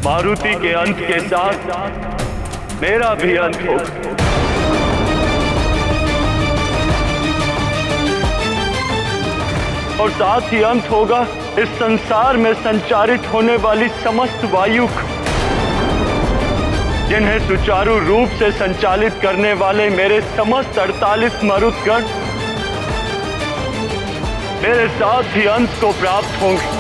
मारुति के अंत के साथ मेरा भी अंत होगा। और साथ ही अंत होगा इस संसार में संचारित होने वाली समस्त वायु का, जिन्हें सुचारू रूप से संचालित करने वाले मेरे समस्त 48 मरुतगण मेरे साथ ही अंत को प्राप्त होंगे।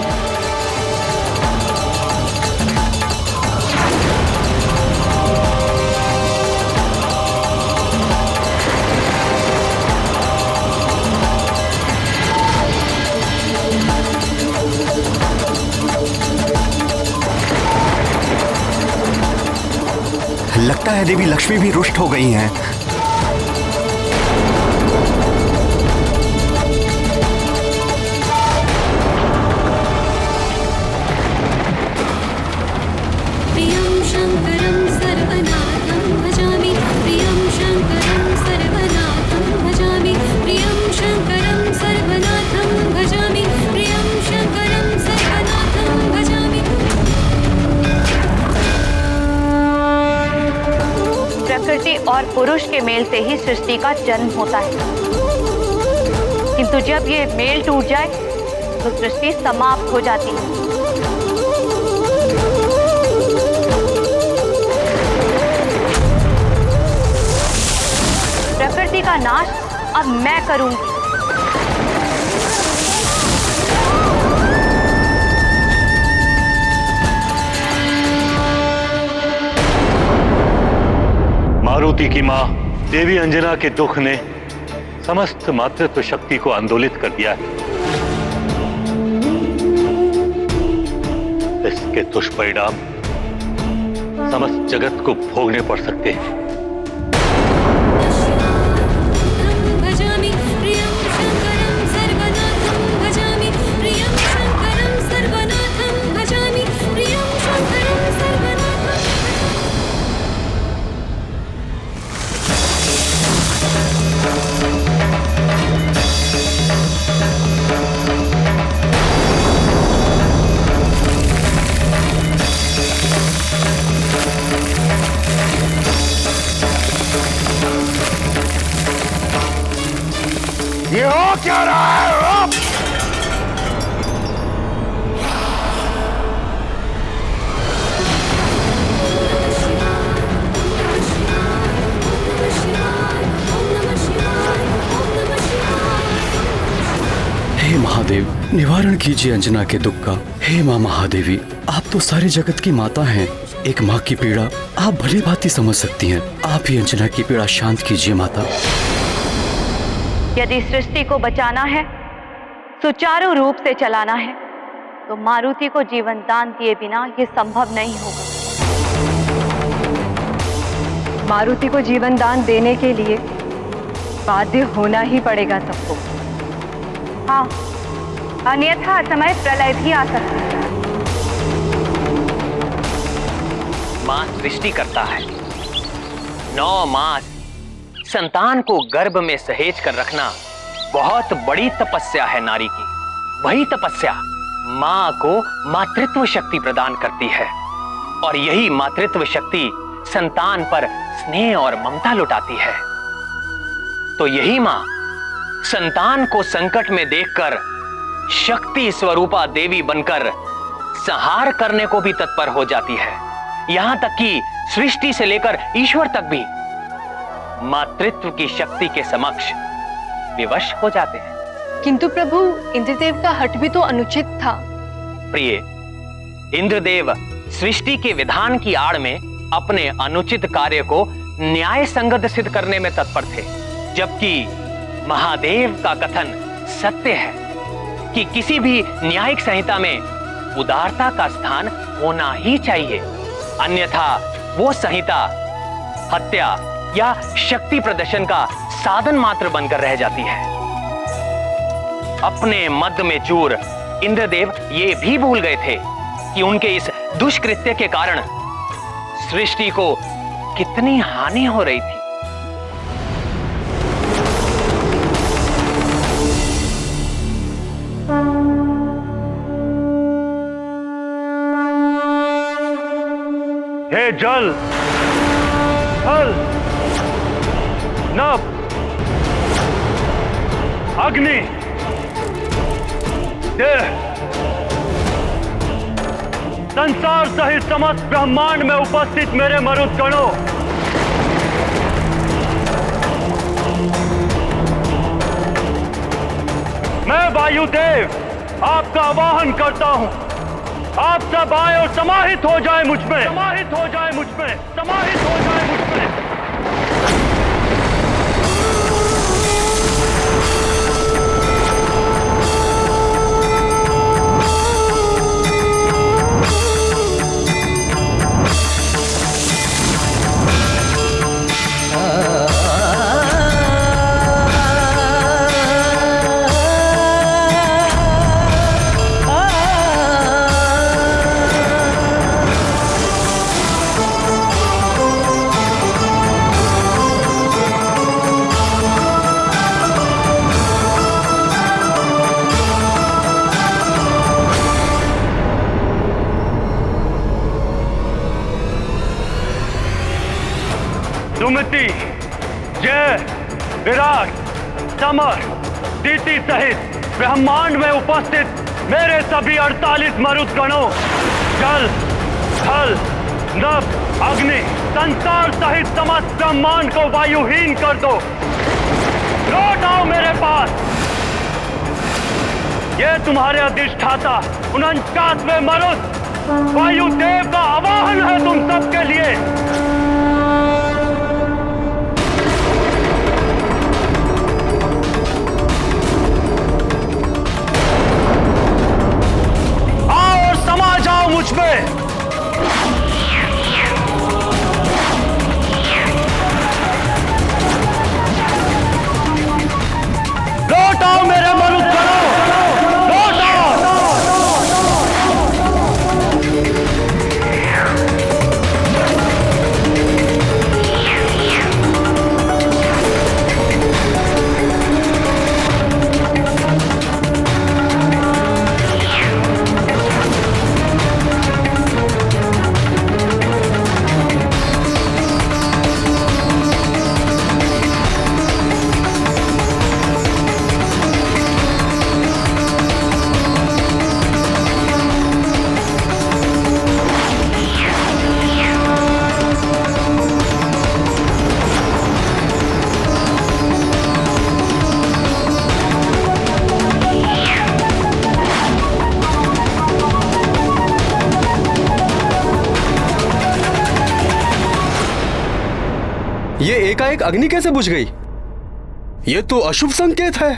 लगता है देवी लक्ष्मी भी रुष्ट हो गई हैं। प्रियं शंकरं सर्वनाथं भजामि, प्रियं शंकरं सर्वनाथं भजामि, प्रियं शंकरं सर्वनाथं भजामि, प्रियं शंकरं सर्वनाथं भजामि। प्रकृति और पुरुष के मेल से ही सृष्टि का जन्म होता है, किंतु जब ये मेल टूट जाए तो सृष्टि समाप्त हो जाती है। प्रकृति का नाश अब मैं करूंगी। मारुति की मां देवी अंजना के दुख ने समस्त मातृत्व शक्ति को आंदोलित कर दिया है। इसके दुष्परिणाम समस्त जगत को भोगने पड़ सकते हैं। ये हो क्या रहा है? हे महादेव, निवारण कीजिए अंजना के दुख का। हे माँ महादेवी, आप तो सारे जगत की माता हैं। एक माँ की पीड़ा आप भली भांति समझ सकती हैं। आप ही अंजना की पीड़ा शांत कीजिए माता। यदि सृष्टि को बचाना है, सुचारू रूप से चलाना है, तो मारुति को जीवन दान दिए बिना यह संभव नहीं होगा। मारुति को जीवन दान देने के लिए बाध्य होना ही पड़ेगा सबको। हाँ, अन्यथा समय प्रलय भी आ सकता है। मां सृष्टि करता है। 9 मास संतान को गर्भ में सहेज कर रखना बहुत बड़ी तपस्या है नारी की। वही तपस्या मां को मातृत्व शक्ति प्रदान करती है, और यही मातृत्व शक्ति संतान पर स्नेह और ममता लुटाती है। तो यही मां संतान को संकट में देखकर शक्ति स्वरूपा देवी बनकर संहार करने को भी तत्पर हो जाती है। यहां तक कि सृष्टि से लेकर ईश्वर तक भी मातृत्व की शक्ति के समक्ष विवश हो जाते हैं। किंतु प्रभु, इंद्रदेव का हठ भी तो अनुचित था। प्रिय, इंद्रदेव सृष्टि के विधान की आड़ में अपने अनुचित कार्य को न्याय संगत सिद्ध करने में तत्पर थे, जबकि महादेव का कथन सत्य है कि किसी भी न्यायिक संहिता में उदारता का स्थान होना ही चाहिए, अन्यथा वो संहिता हत्या या शक्ति प्रदर्शन का साधन मात्र बनकर रह जाती है। अपने मद में चूर इंद्रदेव ये भी भूल गए थे कि उनके इस दुष्कृत्य के कारण सृष्टि को कितनी हानि हो रही थी। हे जल, थल, नभ, अग्नि, देह, संसार सहित समस्त ब्रह्मांड में उपस्थित मेरे मरुदगणों, मैं वायुदेव आपका आवाहन करता हूं। आप सब आए और समाहित हो जाए मुझ में, समाहित हो जाए मुझ में, समाहित हो जाए मुझ में। सुमति, जय, विराट, समर, दीति सहित ब्रह्मांड में उपस्थित मेरे सभी 48 मरुदगणों, जल, थल, नभ, अग्नि, संसार सहित समस्त ब्रह्मांड को वायुहीन कर दो। लौट आओ मेरे पास। ये तुम्हारे अधिष्ठाता 49वें मरुद वायुदेव का आवाहन है तुम सबके लिए। मुझ में लौट आओ मेरे मरुदगणों, लौट आओ। ये एकाएक अग्नि कैसे बुझ गई? ये तो अशुभ संकेत है।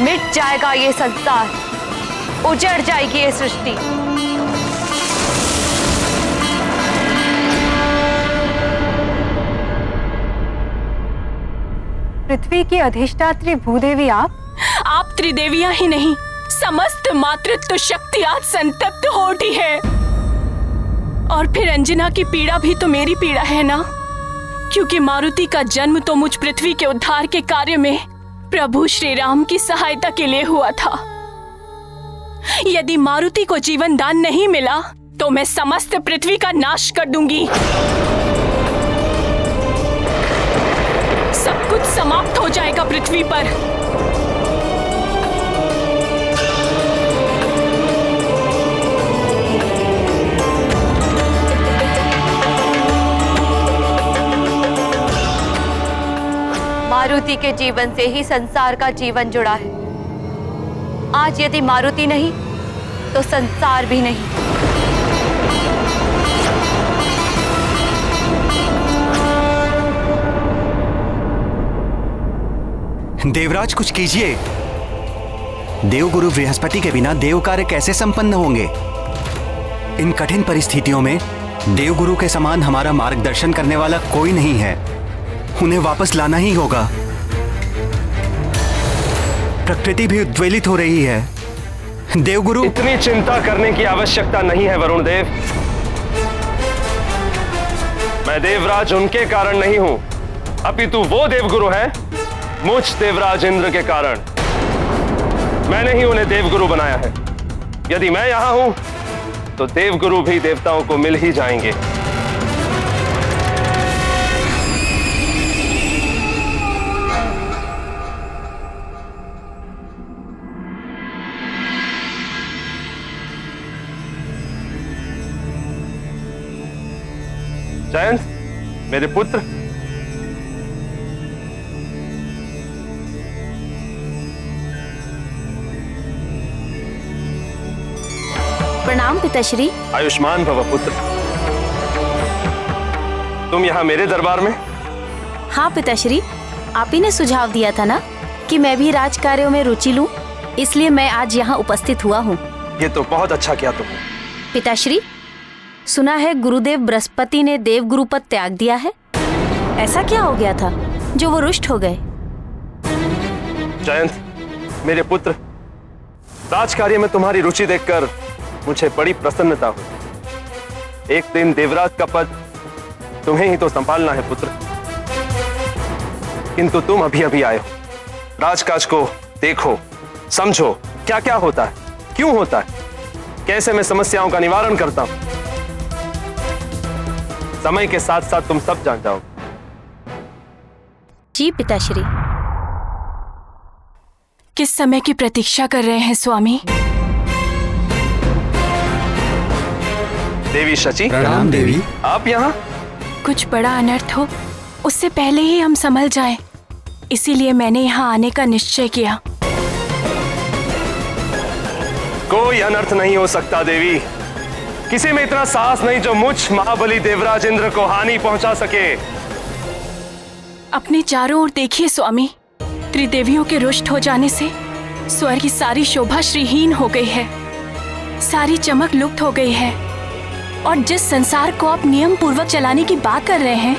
मिट जाएगा ये संसार, उजड़ जाएगी ये सृष्टि। पृथ्वी की अधिष्ठात्री भूदेवी आप त्रिदेवियां ही नहीं, समस्त मातृत्व शक्ति आज संतप्त हो उठी है। और फिर अंजना की पीड़ा भी तो मेरी पीड़ा है ना, क्योंकि मारुति का जन्म तो मुझ पृथ्वी के उद्धार के कार्य में प्रभु श्री राम की सहायता के लिए हुआ था। यदि मारुति को जीवन दान नहीं मिला तो मैं समस्त पृथ्वी का नाश कर दूंगी। सब कुछ समाप्त हो जाएगा पृथ्वी पर। मारुति के जीवन से ही संसार का जीवन जुड़ा है। आज यदि मारुति नहीं तो संसार भी नहीं। देवराज कुछ कीजिए। देवगुरु बृहस्पति के बिना देव कार्य कैसे संपन्न होंगे? इन कठिन परिस्थितियों में देवगुरु के समान हमारा मार्गदर्शन करने वाला कोई नहीं है। उन्हें वापस लाना ही होगा। प्रकृति भी उद्वेलित हो रही है। देवगुरु, इतनी चिंता करने की आवश्यकता नहीं है वरुण देव। मैं देवराज उनके कारण नहीं हूं, अपितु वो देवगुरु हैं मुझ देवराज इंद्र के कारण। मैंने ही उन्हें देवगुरु बनाया है। यदि मैं यहां हूं तो देवगुरु भी देवताओं को मिल ही जाएंगे। जयंत, मेरे पुत्र, प्रणाम पिताश्री। आयुष्मान भव पुत्र। तुम यहाँ मेरे दरबार में? हाँ पिताश्री, आप ही ने सुझाव दिया था ना कि मैं भी राज कार्यों में रुचि लूं, इसलिए मैं आज यहाँ उपस्थित हुआ हूँ। ये तो बहुत अच्छा किया तुमने। पिताश्री, सुना है गुरुदेव बृहस्पति ने देवगुरु पद त्याग दिया है। ऐसा क्या हो गया था जो वो रुष्ट हो गए? जयंत, मेरे पुत्र, राज कार्य में तुम्हारी रुचि देखकर मुझे बड़ी प्रसन्नता हुई। एक दिन देवराज का पद तुम्हें ही तो संभालना है पुत्र, किंतु तुम अभी अभी आए हो। राजकाज को देखो, समझो क्या क्या होता है, क्यों होता है, कैसे मैं समस्याओं का निवारण करता हूं। समय के साथ साथ तुम सब जान जाओगे। जी पिताश्री। किस समय की प्रतीक्षा कर रहे हैं स्वामी? देवी शची। प्रणाम देवी। आप यहाँ? कुछ बड़ा अनर्थ हो उससे पहले ही हम संभल जाएं, इसीलिए मैंने यहाँ आने का निश्चय किया। कोई अनर्थ नहीं हो सकता देवी। किसी में इतना साहस नहीं जो मुझ महाबली देवराज इंद्र को हानि पहुंचा सके। अपने चारों ओर देखिए स्वामी, त्रिदेवियों के रुष्ट हो जाने से स्वर्ग की सारी शोभा श्रीहीन हो गई है, सारी चमक लुप्त हो गई है, और जिस संसार को आप नियम पूर्वक चलाने की बात कर रहे हैं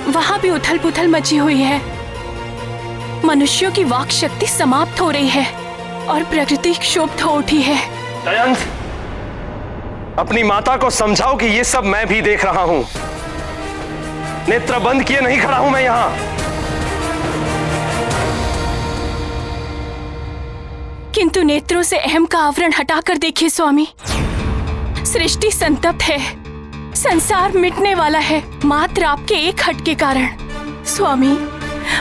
वहां भी उथल पुथल मची हुई है। मनुष्यों की वाक शक्ति समाप्त हो रही है और प्रकृति क्षुब्ध हो उठी है। जयंत, अपनी माता को समझाओ कि ये सब मैं भी देख रहा हूं। नेत्र बंद किए नहीं खड़ा हूं मैं यहां। किंतु नेत्रों से अहम का आवरण हटाकर देखिए स्वामी, सृष्टि संतप्त है, संसार मिटने वाला है मात्र आपके एक हट के कारण। स्वामी,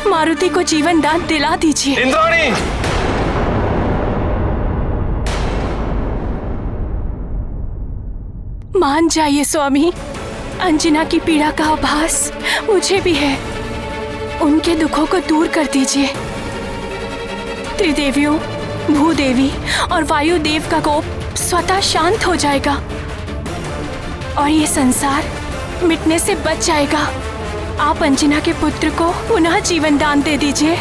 मारुति को जीवन दान दिला दीजिए। इंद्राणी! मान जाइए स्वामी, अंजना की पीड़ा का आभास मुझे भी है। उनके दुखों को दूर कर दीजिए। त्रिदेवियों, भूदेवी और वायुदेव का कोप स्वतः शांत हो जाएगा और ये संसार मिटने से बच जाएगा। आप अंजना के पुत्र को पुनः जीवन दान दे दीजिए।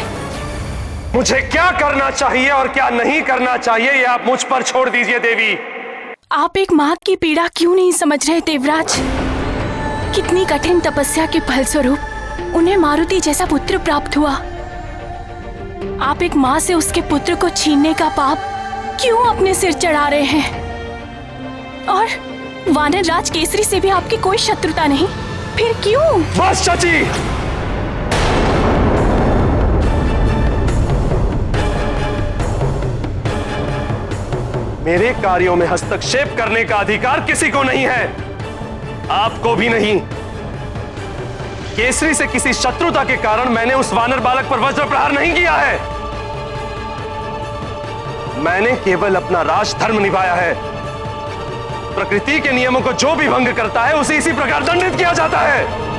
मुझे क्या करना चाहिए और क्या नहीं करना चाहिए ये आप मुझ पर छोड़ दीजिए देवी। आप एक माँ की पीड़ा क्यों नहीं समझ रहे देवराज? कितनी कठिन तपस्या के फलस्वरूप उन्हें मारुति जैसा पुत्र प्राप्त हुआ। आप एक माँ से उसके पुत्र को छीनने का पाप क्यों अपने सिर चढ़ा रहे हैं? और वानर राज केसरी से भी आपकी कोई शत्रुता नहीं, फिर क्यों? बस चाची, मेरे कार्यों में हस्तक्षेप करने का अधिकार किसी को नहीं है, आपको भी नहीं। केसरी से किसी शत्रुता के कारण मैंने उस वानर बालक पर वज्र प्रहार नहीं किया है। मैंने केवल अपना राजधर्म निभाया है। प्रकृति के नियमों को जो भी भंग करता है उसे इसी प्रकार दंडित किया जाता है।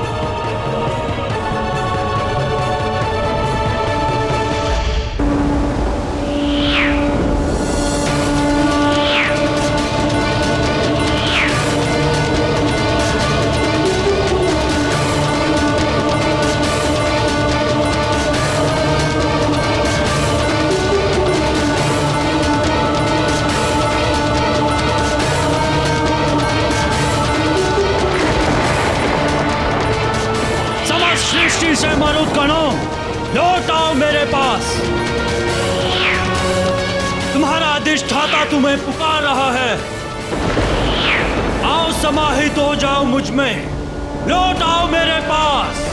दृष्टि से मरुत गणों, लौट आओ मेरे पास। तुम्हारा अधिष्ठाता तुम्हें पुकार रहा है। आओ समाहित हो जाओ मुझ में, लौट आओ मेरे पास।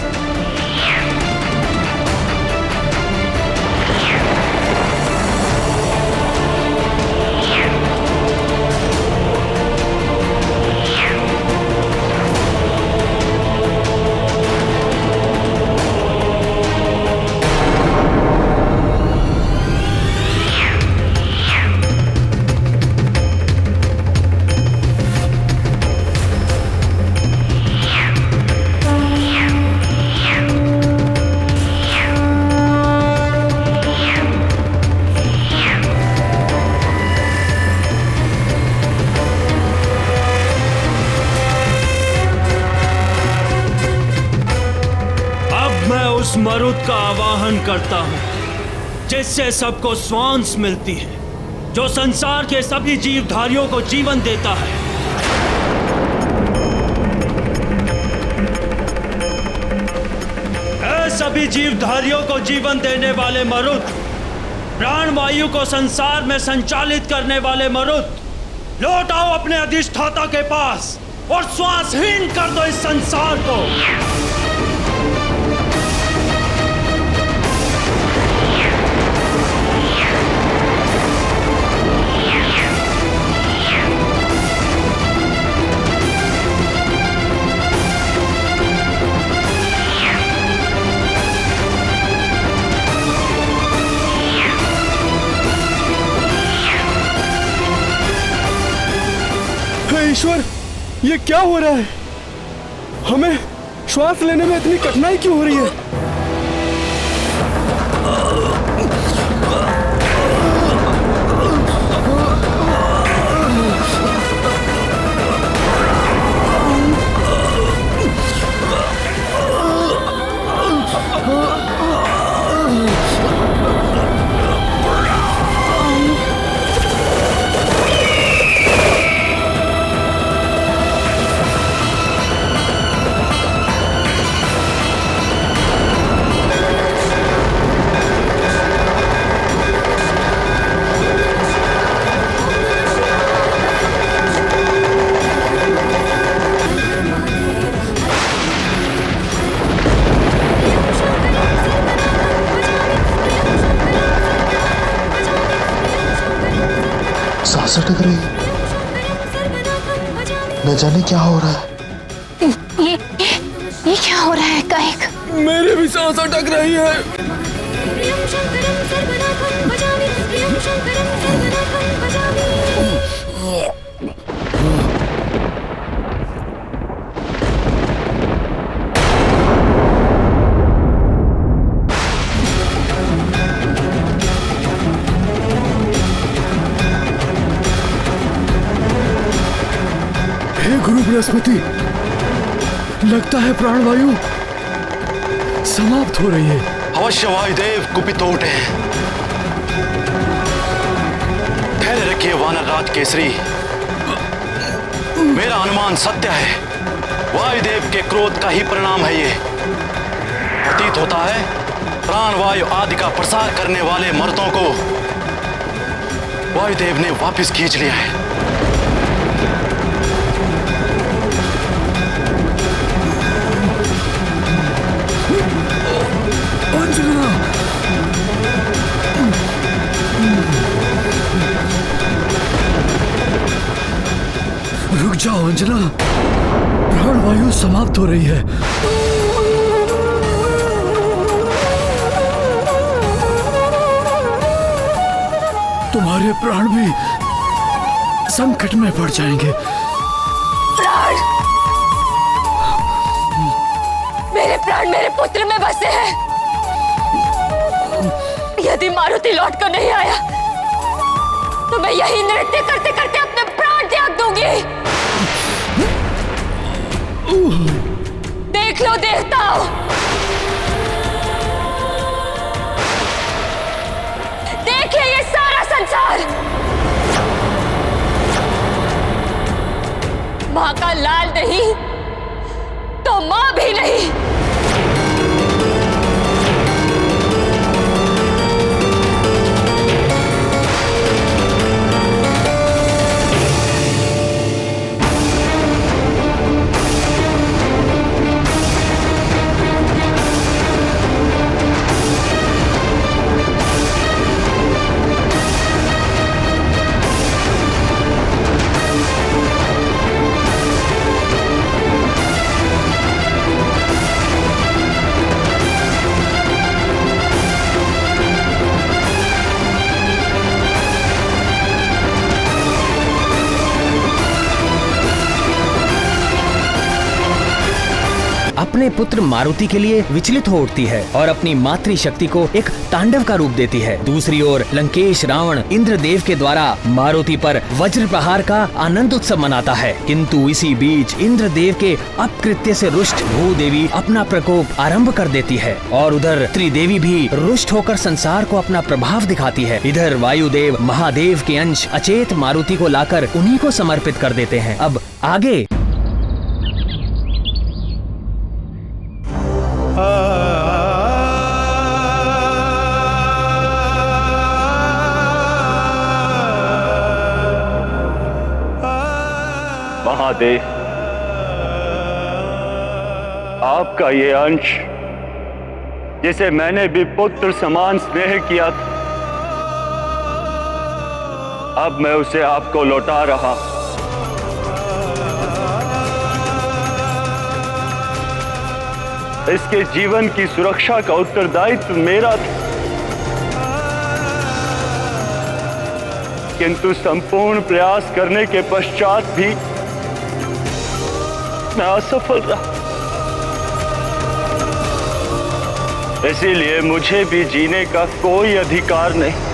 उस मरुत का आवाहन करता हूं जिससे सबको श्वास मिलती है, जो संसार के सभी जीवधारियों को जीवन देता है। ऐ सभी जीवधारियों को जीवन देने वाले मरुत, प्राणवायु को संसार में संचालित करने वाले मरुत, लौट आओ अपने अधिष्ठाता के पास और श्वासहीन कर दो इस संसार को। ईश्वर, ये क्या हो रहा है? हमें श्वास लेने में इतनी कठिनाई क्यों हो रही है? सांस अटक रही, न जाने क्या हो रहा है। ये क्या हो रहा है कायक? मेरी भी सांस अटक रही है। प्रियं शंकरं सर्वनाथं भजामि, प्रियं शंकरं सर्वनाथं भजामि। गुरु बृहस्पति, लगता है प्राणवायु समाप्त हो रही है। अवश्य वायुदेव कुपित उठे हैं। ठहरे रखिए वानर राज केसरी, मेरा अनुमान सत्य है। वायुदेव के क्रोध का ही परिणाम है ये। प्रतीत होता है प्राणवायु आदि का प्रसार करने वाले मर्दों को वायुदेव ने वापस खींच लिया है। रुक जाओ अंजना, प्राणवायु समाप्त हो रही है। तुम्हारे प्राण भी संकट में पड़ जाएंगे। प्राण, मेरे प्राण मेरे पुत्र में बसे हैं। यदि मारुति लौट कर नहीं आया तो मैं यही नृत्य करते करते अपने प्राण त्याग दूंगी। देख लो देवताओं, देखिए ये सारा संसार मां का लाल नहीं तो मां भी नहीं। पुत्र मारुति के लिए विचलित हो उठती है और अपनी मातृशक्ति को एक तांडव का रूप देती है। दूसरी ओर लंकेश रावण इंद्रदेव के द्वारा मारुति पर वज्र प्रहार का आनंद उत्सव मनाता है, किंतु इसी बीच इंद्रदेव के अपकृत्य से रुष्ट भूदेवी अपना प्रकोप आरंभ कर देती है और उधर त्रिदेवी भी रुष्ट होकर संसार को अपना प्रभाव दिखाती है। इधर वायुदेव महादेव के अंश अचेत मारुति को लाकर उन्हीं को समर्पित कर देते हैं। अब आगे महादेव, आपका ये अंश जिसे मैंने भी पुत्र समान स्नेह किया था, अब मैं उसे आपको लौटा रहा। इसके जीवन की सुरक्षा का उत्तरदायित्व मेरा था, किंतु संपूर्ण प्रयास करने के पश्चात भी मैं असफल रहा। इसीलिए मुझे भी जीने का कोई अधिकार नहीं।